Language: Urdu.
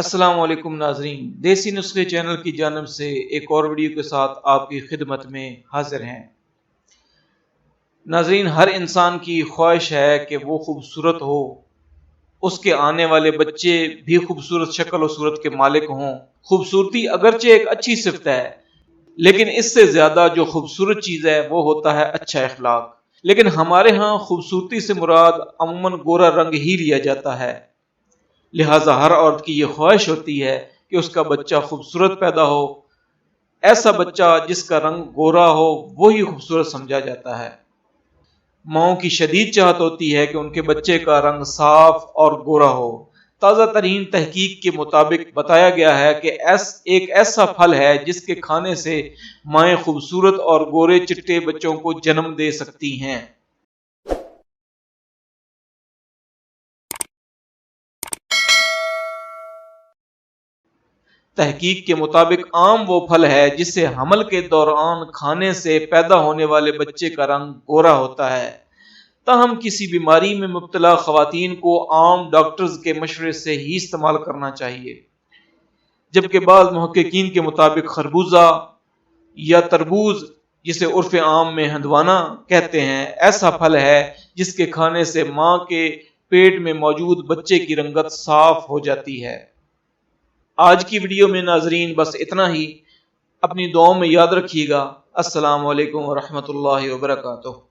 السلام علیکم ناظرین، دیسی نسخے چینل کی جانب سے ایک اور ویڈیو کے ساتھ آپ کی خدمت میں حاضر ہیں۔ ناظرین، ہر انسان کی خواہش ہے کہ وہ خوبصورت ہو، اس کے آنے والے بچے بھی خوبصورت شکل و صورت کے مالک ہوں۔ خوبصورتی اگرچہ ایک اچھی صفت ہے، لیکن اس سے زیادہ جو خوبصورت چیز ہے وہ ہوتا ہے اچھا اخلاق۔ لیکن ہمارے ہاں خوبصورتی سے مراد عموماً گورا رنگ ہی لیا جاتا ہے، لہٰذا ہر عورت کی یہ خواہش ہوتی ہے کہ اس کا بچہ خوبصورت پیدا ہو۔ ایسا بچہ جس کا رنگ گورا ہو وہی خوبصورت سمجھا جاتا ہے۔ ماؤں کی شدید چاہت ہوتی ہے کہ ان کے بچے کا رنگ صاف اور گورا ہو۔ تازہ ترین تحقیق کے مطابق بتایا گیا ہے کہ ایک ایسا پھل ہے جس کے کھانے سے مائیں خوبصورت اور گورے چٹے بچوں کو جنم دے سکتی ہیں۔ تحقیق کے مطابق آم وہ پھل ہے جسے حمل کے دوران کھانے سے پیدا ہونے والے بچے کا رنگ گورا ہوتا ہے۔ تاہم کسی بیماری میں مبتلا خواتین کو آم ڈاکٹرز کے مشورے سے ہی استعمال کرنا چاہیے، جبکہ بعض محققین کے مطابق خربوزہ یا تربوز، جسے عرف عام میں ہندوانا کہتے ہیں، ایسا پھل ہے جس کے کھانے سے ماں کے پیٹ میں موجود بچے کی رنگت صاف ہو جاتی ہے۔ آج کی ویڈیو میں ناظرین بس اتنا ہی۔ اپنی دعاؤں میں یاد رکھیے گا۔ السلام علیکم ورحمۃ اللہ وبرکاتہ۔